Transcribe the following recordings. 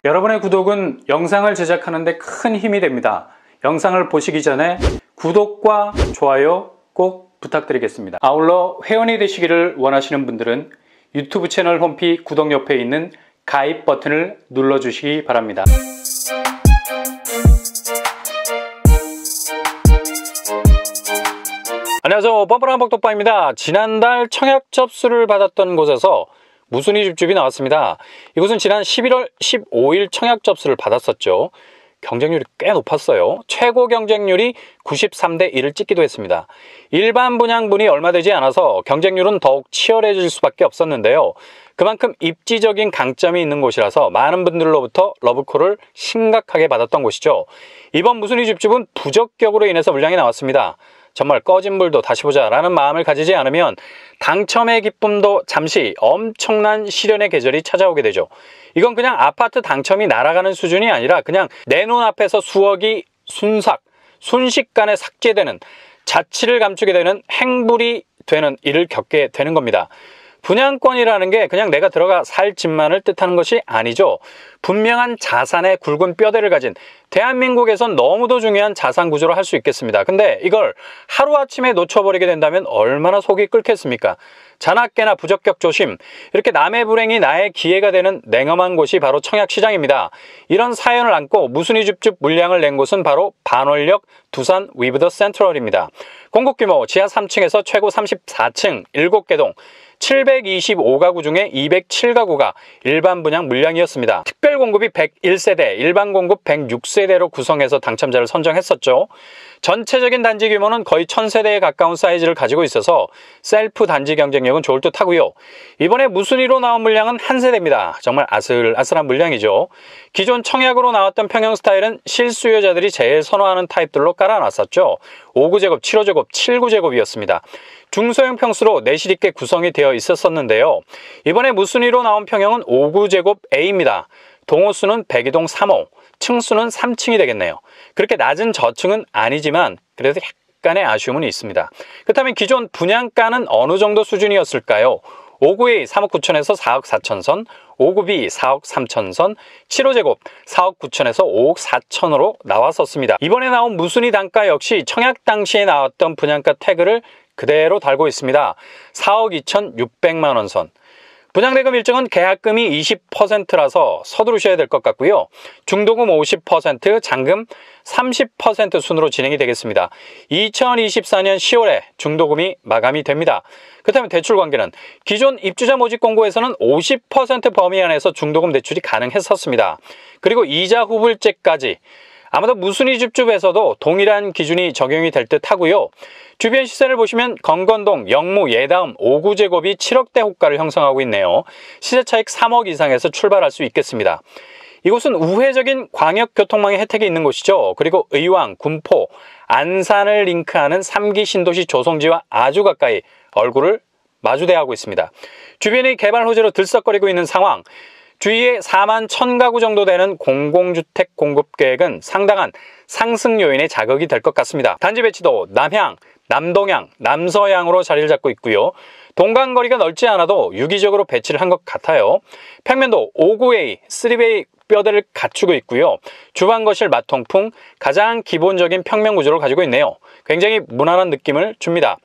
여러분의 구독은 영상을 제작하는 데 큰 힘이 됩니다. 영상을 보시기 전에 구독과 좋아요 꼭 부탁드리겠습니다. 아울러 회원이 되시기를 원하시는 분들은 유튜브 채널 홈피 구독 옆에 있는 가입 버튼을 눌러주시기 바랍니다. 안녕하세요, 뻔뻔한복덕방입니다. 지난달 청약 접수를 받았던 곳에서 무순이 줍줍이 나왔습니다. 이곳은 지난 11월 15일 청약 접수를 받았었죠. 경쟁률이 꽤 높았어요. 최고 경쟁률이 93대 1을 찍기도 했습니다. 일반 분양분이 얼마 되지 않아서 경쟁률은 더욱 치열해질 수밖에 없었는데요. 그만큼 입지적인 강점이 있는 곳이라서 많은 분들로부터 러브콜을 심각하게 받았던 곳이죠. 이번 무순이 줍줍은 부적격으로 인해서 물량이 나왔습니다. 정말 꺼진 불도 다시 보자 라는 마음을 가지지 않으면 당첨의 기쁨도 잠시 엄청난 시련의 계절이 찾아오게 되죠. 이건 그냥 아파트 당첨이 날아가는 수준이 아니라 그냥 내 눈앞에서 수억이 순식간에 삭제되는, 자취를 감추게 되는, 행불이 되는 일을 겪게 되는 겁니다. 분양권이라는 게 그냥 내가 들어가 살 집만을 뜻하는 것이 아니죠. 분명한 자산의 굵은 뼈대를 가진, 대한민국에선 너무도 중요한 자산 구조를 할 수 있겠습니다. 근데 이걸 하루아침에 놓쳐버리게 된다면 얼마나 속이 끓겠습니까? 자나깨나 부적격 조심, 이렇게 남의 불행이 나의 기회가 되는 냉엄한 곳이 바로 청약시장입니다. 이런 사연을 안고 무순이 줍줍 물량을 낸 곳은 바로 반월역 두산 위브더 센트럴입니다. 공급 규모 지하 3층에서 최고 34층 7개 동 725가구 중에 207가구가 일반 분양 물량이었습니다. 특별 공급이 101세대, 일반 공급 106세대로 구성해서 당첨자를 선정했었죠. 전체적인 단지 규모는 거의 1000세대에 가까운 사이즈를 가지고 있어서 셀프 단지 경쟁력은 좋을 듯 하고요. 이번에 무순위로 나온 물량은 한 세대입니다. 정말 아슬아슬한 물량이죠. 기존 청약으로 나왔던 평형 스타일은 실수요자들이 제일 선호하는 타입들로 깔아놨었죠. 5구제곱, 7호제곱, 7구제곱이었습니다. 중소형 평수로 내실 있게 구성이 되어 있었는데요. 이번에 무순위로 나온 평형은 5구제곱 A입니다. 동호수는 102동 3호, 층수는 3층이 되겠네요. 그렇게 낮은 저층은 아니지만 그래도 약간의 아쉬움은 있습니다. 그렇다면 기존 분양가는 어느 정도 수준이었을까요? 5구A 3억 9천에서 4억 4천 선, 5구B 4억 3천 선, 7호제곱 4억 9천에서 5억 4천으로 나왔었습니다. 이번에 나온 무순위 단가 역시 청약 당시에 나왔던 분양가 태그를 그대로 달고 있습니다. 4억 2,600만 원 선. 분양대금 일정은 계약금이 20%라서 서두르셔야 될 것 같고요. 중도금 50%, 잔금 30% 순으로 진행이 되겠습니다. 2024년 10월에 중도금이 마감이 됩니다. 그렇다면 대출 관계는 기존 입주자 모집 공고에서는 50% 범위 안에서 중도금 대출이 가능했었습니다. 그리고 이자 후불제까지 아마도 무순위 줍줍에서도 동일한 기준이 적용이 될 듯 하고요. 주변 시세를 보시면 건건동, 영무, 예다음 5구제곱이 7억대 호가를 형성하고 있네요. 시세 차익 3억 이상에서 출발할 수 있겠습니다. 이곳은 우회적인 광역교통망의 혜택이 있는 곳이죠. 그리고 의왕, 군포, 안산을 링크하는 3기 신도시 조성지와 아주 가까이 얼굴을 마주대하고 있습니다. 주변이 개발 호재로 들썩거리고 있는 상황. 주위에 4만 1000가구 정도 되는 공공주택 공급 계획은 상당한 상승 요인의 자극이 될 것 같습니다. 단지 배치도 남향, 남동향, 남서향으로 자리를 잡고 있고요. 동간거리가 넓지 않아도 유기적으로 배치를 한 것 같아요. 평면도 5구A, 3베이 뼈대를 갖추고 있고요. 주방, 거실, 마통풍 가장 기본적인 평면 구조를 가지고 있네요. 굉장히 무난한 느낌을 줍니다.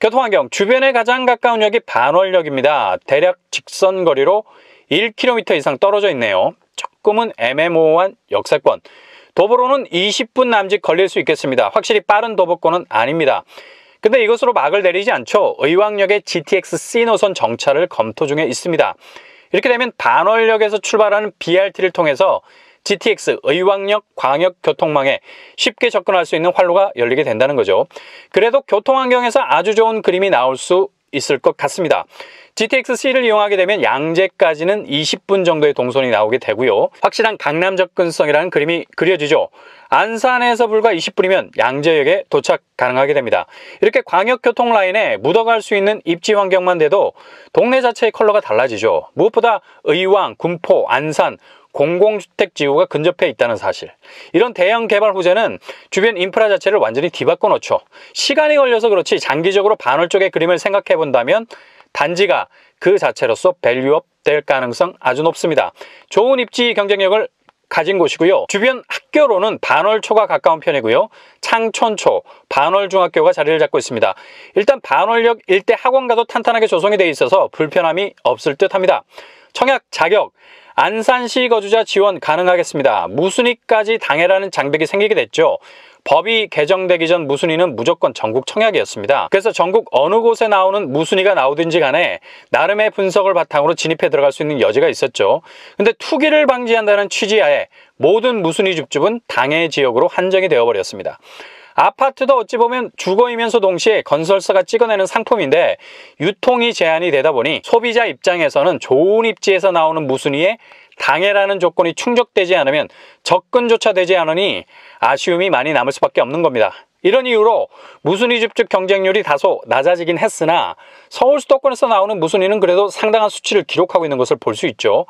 교통환경, 주변에 가장 가까운 역이 반월역입니다. 대략 직선거리로 1km 이상 떨어져 있네요. 조금은 애매모호한 역세권. 도보로는 20분 남짓 걸릴 수 있겠습니다. 확실히 빠른 도보권은 아닙니다. 근데 이것으로 막을 내리지 않죠. 의왕역의 GTX C 노선 정차를 검토 중에 있습니다. 이렇게 되면 반월역에서 출발하는 BRT를 통해서 GTX 의왕역 광역교통망에 쉽게 접근할 수 있는 활로가 열리게 된다는 거죠. 그래도 교통환경에서 아주 좋은 그림이 나올 수 있을 것 같습니다. GTX-C를 이용하게 되면 양재까지는 20분 정도의 동선이 나오게 되고요. 확실한 강남 접근성이라는 그림이 그려지죠. 안산에서 불과 20분이면 양재역에 도착 가능하게 됩니다. 이렇게 광역교통 라인에 묻어갈 수 있는 입지 환경만 돼도 동네 자체의 컬러가 달라지죠. 무엇보다 의왕, 군포, 안산, 공공주택 지구가 근접해 있다는 사실. 이런 대형 개발 호재는 주변 인프라 자체를 완전히 뒤바꿔 놓죠. 시간이 걸려서 그렇지 장기적으로 반월 쪽의 그림을 생각해 본다면 단지가 그 자체로서 밸류업 될 가능성 아주 높습니다. 좋은 입지 경쟁력을 가진 곳이고요. 주변 학교로는 반월초가 가까운 편이고요. 창촌초, 반월중학교가 자리를 잡고 있습니다. 일단 반월역 일대 학원가도 탄탄하게 조성이 되어 있어서 불편함이 없을 듯합니다. 청약 자격, 안산시 거주자 지원 가능하겠습니다. 무순위까지 당해라는 장벽이 생기게 됐죠. 법이 개정되기 전 무순위는 무조건 전국 청약이었습니다. 그래서 전국 어느 곳에 나오는 무순위가 나오든지 간에 나름의 분석을 바탕으로 진입해 들어갈 수 있는 여지가 있었죠. 근데 투기를 방지한다는 취지하에 모든 무순위 줍줍은 당해 지역으로 한정이 되어버렸습니다. 아파트도 어찌 보면 주거이면서 동시에 건설사가 찍어내는 상품인데 유통이 제한이 되다 보니 소비자 입장에서는 좋은 입지에서 나오는 무순위에 당해라는 조건이 충족되지 않으면 접근조차 되지 않으니 아쉬움이 많이 남을 수밖에 없는 겁니다. 이런 이유로 무순위 줍줍 경쟁률이 다소 낮아지긴 했으나 서울 수도권에서 나오는 무순위는 그래도 상당한 수치를 기록하고 있는 것을 볼 수 있죠.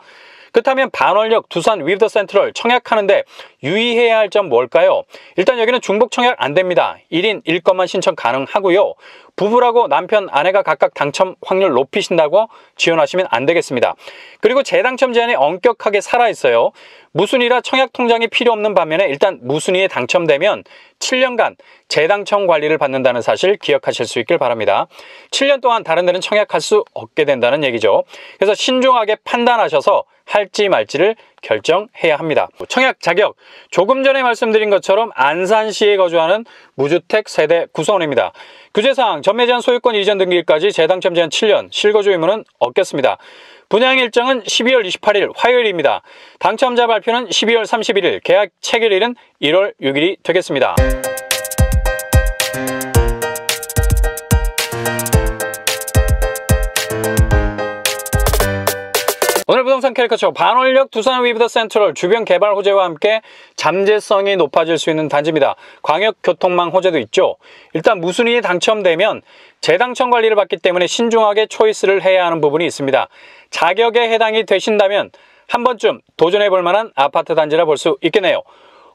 그렇다면 반월역, 두산 위브 더 센트럴 청약하는데 유의해야 할 점 뭘까요? 일단 여기는 중복 청약 안 됩니다. 1인 1건만 신청 가능하고요. 부부라고 남편, 아내가 각각 당첨 확률 높이신다고 지원하시면 안 되겠습니다. 그리고 재당첨 제한이 엄격하게 살아있어요. 무순위라 청약 통장이 필요 없는 반면에 일단 무순위에 당첨되면 7년간 재당첨 관리를 받는다는 사실 기억하실 수 있길 바랍니다. 7년 동안 다른 데는 청약할 수 없게 된다는 얘기죠. 그래서 신중하게 판단하셔서 할지 말지를 결정해야 합니다. 청약 자격, 조금 전에 말씀드린 것처럼 안산시에 거주하는 무주택 세대 구성원입니다. 규제사항, 전매 제한 소유권 이전 등기일까지 재당첨 제한 7년, 실거주 의무는 없겠습니다. 분양 일정은 12월 28일 화요일입니다. 당첨자 발표는 12월 31일, 계약 체결일은 1월 6일이 되겠습니다. 오늘 부동산 캐리커처 반월역 두산 위브 더 센트럴 주변 개발 호재와 함께 잠재성이 높아질 수 있는 단지입니다. 광역교통망 호재도 있죠. 일단 무순위에 당첨되면 재당첨 관리를 받기 때문에 신중하게 초이스를 해야 하는 부분이 있습니다. 자격에 해당이 되신다면 한 번쯤 도전해 볼 만한 아파트 단지라 볼 수 있겠네요.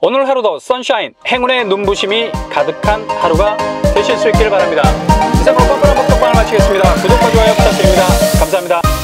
오늘 하루도 선샤인, 행운의 눈부심이 가득한 하루가 되실 수 있기를 바랍니다. 이상으로 뻔뻔한 복덕방을 마치겠습니다. 구독과 좋아요 부탁드립니다. 감사합니다.